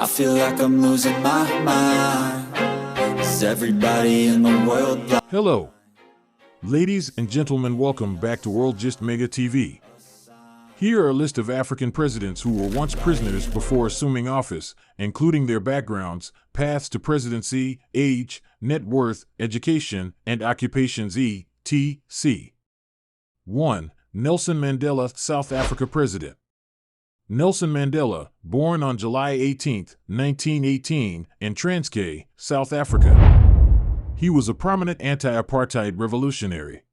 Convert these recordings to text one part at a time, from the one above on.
I feel like I'm losing my mind. Is everybody in the world blind? Hello, ladies and gentlemen, welcome back to World Gist Mega TV. Here are a list of African presidents who were once prisoners before assuming office, including their backgrounds, paths to presidency, age, net worth, education, and occupations etc. 1. Nelson Mandela, South Africa President. Nelson Mandela, born on July 18, 1918, in Transkei, South Africa. He was a prominent anti-apartheid revolutionary.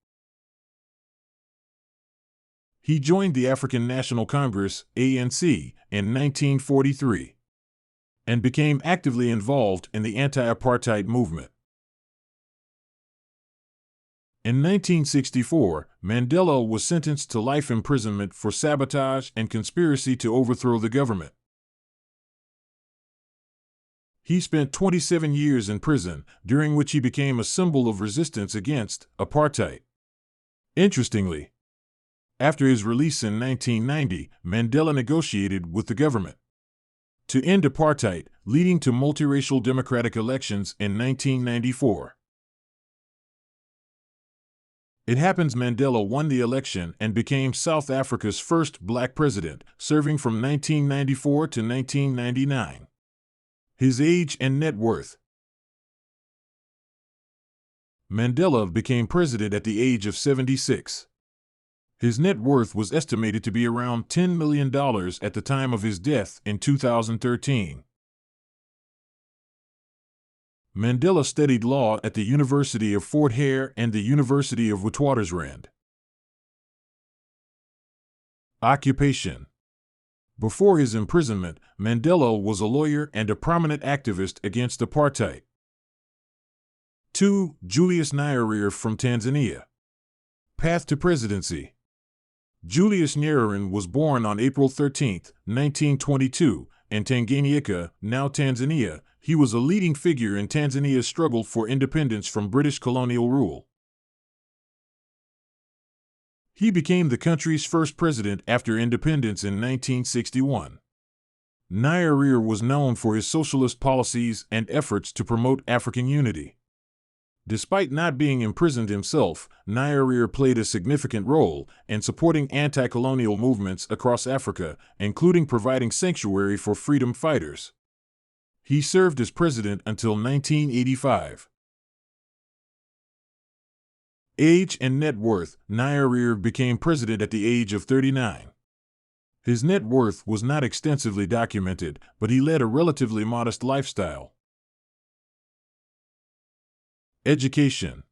He joined the African National Congress, ANC, in 1943 and became actively involved in the anti-apartheid movement. In 1964, Mandela was sentenced to life imprisonment for sabotage and conspiracy to overthrow the government. He spent 27 years in prison, during which he became a symbol of resistance against apartheid. Interestingly, after his release in 1990, Mandela negotiated with the government to end apartheid, leading to multiracial democratic elections in 1994. It happens Mandela won the election and became South Africa's first black president, serving from 1994 to 1999. His age and net worth. Mandela became president at the age of 76. His net worth was estimated to be around $10 million at the time of his death in 2013. Mandela studied law at the University of Fort Hare and the University of Witwatersrand. Occupation. Before his imprisonment, Mandela was a lawyer and a prominent activist against apartheid. 2. Julius Nyerere from Tanzania. Path to presidency. Julius Nyerere was born on April 13, 1922, in Tanganyika, now Tanzania. He was a leading figure in Tanzania's struggle for independence from British colonial rule. He became the country's first president after independence in 1961. Nyerere was known for his socialist policies and efforts to promote African unity. Despite not being imprisoned himself, Nyerere played a significant role in supporting anti-colonial movements across Africa, including providing sanctuary for freedom fighters. He served as president until 1985. Age and net worth. Nyerere became president at the age of 39. His net worth was not extensively documented, but he led a relatively modest lifestyle. Education.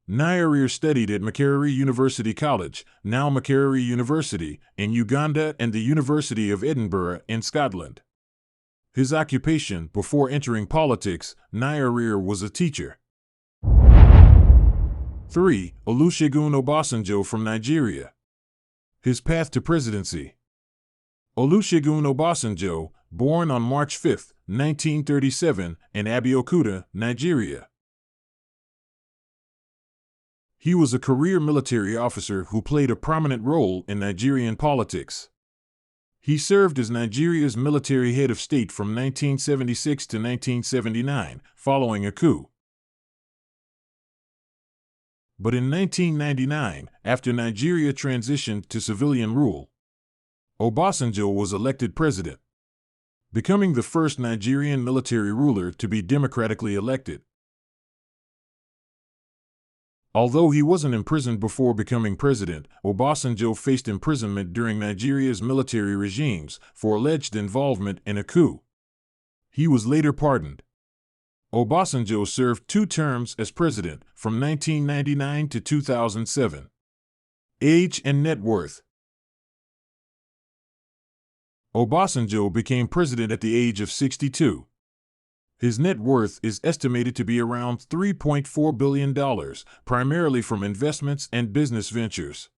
Nyerere studied at Makerere University College, now Makerere University, in Uganda and the University of Edinburgh in Scotland. His occupation. Before entering politics, Nyerere was a teacher. 3. Olusegun Obasanjo from Nigeria. His path to presidency. Olusegun Obasanjo, born on March 5, 1937, in Abeokuta, Nigeria. He was a career military officer who played a prominent role in Nigerian politics. He served as Nigeria's military head of state from 1976 to 1979, following a coup. But in 1999, after Nigeria transitioned to civilian rule, Obasanjo was elected president, becoming the first Nigerian military ruler to be democratically elected. Although he wasn't imprisoned before becoming president, Obasanjo faced imprisonment during Nigeria's military regimes for alleged involvement in a coup. He was later pardoned. Obasanjo served 2 terms as president, from 1999 to 2007. Age and net worth. Obasanjo became president at the age of 62. His net worth is estimated to be around $3.4 billion, primarily from investments and business ventures.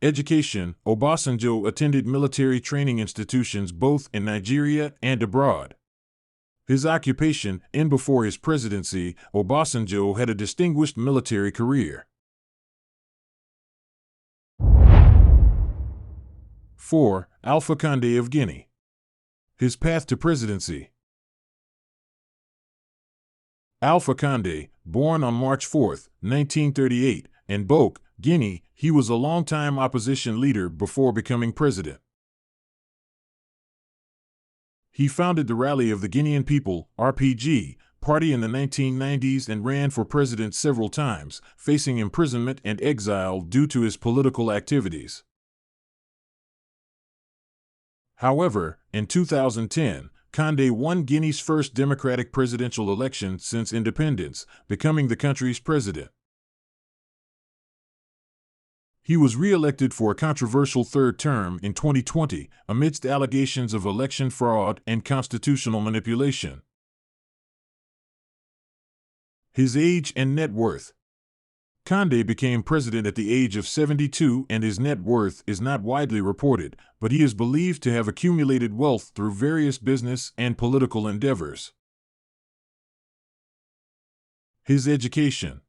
Education. Obasanjo attended military training institutions both in Nigeria and abroad. His occupation. Before his presidency, Obasanjo had a distinguished military career. 4. Alpha Condé of Guinea. His path to presidency. Alpha Condé, born on March 4, 1938, in Bouake, Guinea, he was a longtime opposition leader before becoming president. He founded the Rally of the Guinean People, RPG, party in the 1990s and ran for president several times, facing imprisonment and exile due to his political activities. However, in 2010, Condé won Guinea's first democratic presidential election since independence, becoming the country's president. He was re-elected for a controversial third term in 2020 amidst allegations of election fraud and constitutional manipulation. His age and net worth. Condé became president at the age of 72 and his net worth is not widely reported, but he is believed to have accumulated wealth through various business and political endeavors. His education.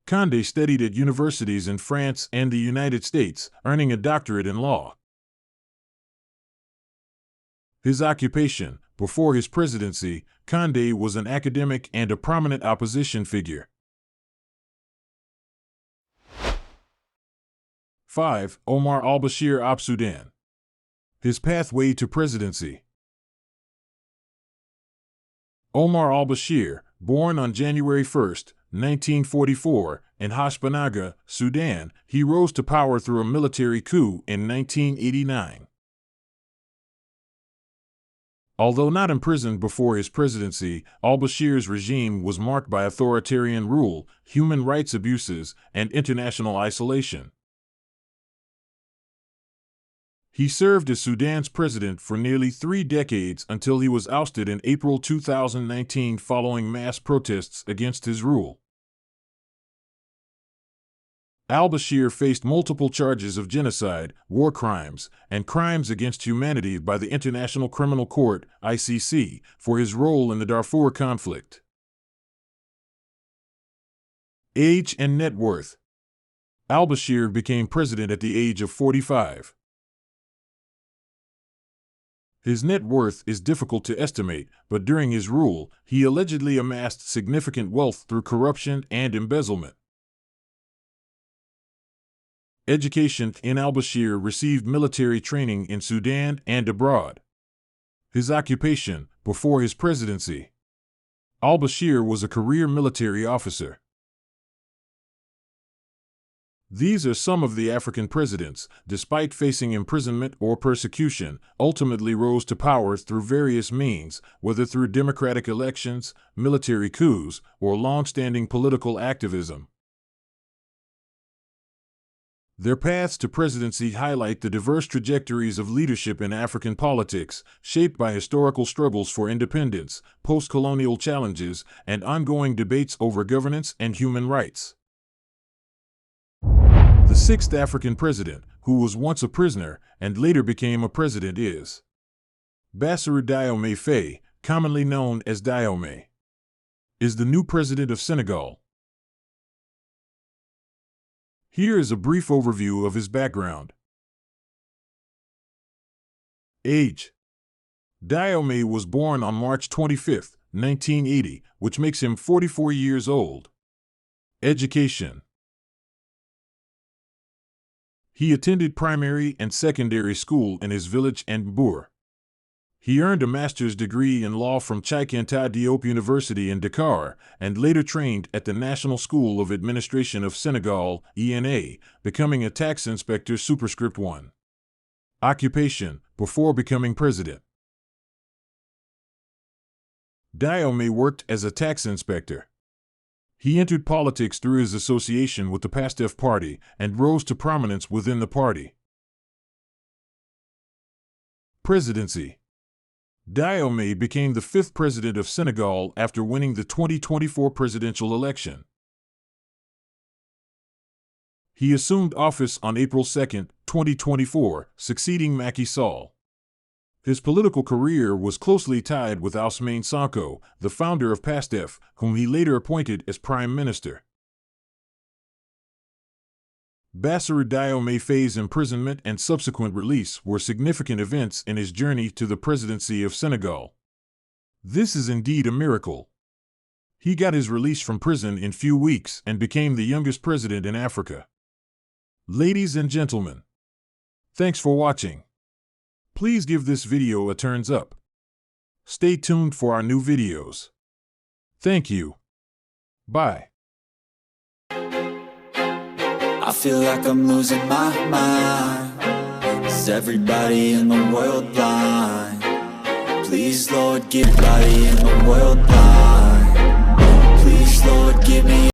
Condé studied at universities in France and the United States, earning a doctorate in law. His occupation. Before his presidency, Condé was an academic and a prominent opposition figure. 5. Omar al-Bashir of-Sudan. His pathway to presidency. Omar al-Bashir, born on January 1, 1944, in Hasbanaga, Sudan, he rose to power through a military coup in 1989. Although not imprisoned before his presidency, al-Bashir's regime was marked by authoritarian rule, human rights abuses, and international isolation. He served as Sudan's president for nearly 3 decades until he was ousted in April 2019 following mass protests against his rule. Al-Bashir faced multiple charges of genocide, war crimes, and crimes against humanity by the International Criminal Court, ICC, for his role in the Darfur conflict. Age and net worth. Al-Bashir became president at the age of 45. His net worth is difficult to estimate, but during his rule, he allegedly amassed significant wealth through corruption and embezzlement. Education. Al-Bashir received military training in Sudan and abroad. His occupation. Before his presidency, al-Bashir was a career military officer. These are some of the African presidents, despite facing imprisonment or persecution, ultimately rose to power through various means, whether through democratic elections, military coups, or long-standing political activism. Their paths to presidency highlight the diverse trajectories of leadership in African politics, shaped by historical struggles for independence, post-colonial challenges, and ongoing debates over governance and human rights. The 6th African president, who was once a prisoner and later became a president, is Bassirou Diomaye Faye, commonly known as Diomaye, is the new president of Senegal. Here is a brief overview of his background. Age. Diomaye was born on March 25, 1980, which makes him 44 years old. Education. He attended primary and secondary school in his village and Mbour. He earned a master's degree in law from Cheikh Anta Diop University in Dakar, and later trained at the National School of Administration of Senegal, ENA, becoming a tax inspector superscript 1. Occupation. Before becoming president, Diomaye worked as a tax inspector. He entered politics through his association with the PASTEF party and rose to prominence within the party. Presidency. Diomaye became the 5th president of Senegal after winning the 2024 presidential election. He assumed office on April 2, 2024, succeeding Macky Sall. His political career was closely tied with Ousmane Sonko, the founder of PASTEF, whom he later appointed as prime minister. Bassirou Diomaye Faye's imprisonment and subsequent release were significant events in his journey to the presidency of Senegal. This is indeed a miracle. He got his release from prison in few weeks and became the youngest president in Africa. Ladies and gentlemen, thanks for watching. Please give this video a thumbs up. Stay tuned for our new videos. Thank you. Bye. I feel like I'm losing my mind. Is everybody in the world blind? Please, Lord, give everybody in the world blind. Please, Lord, give me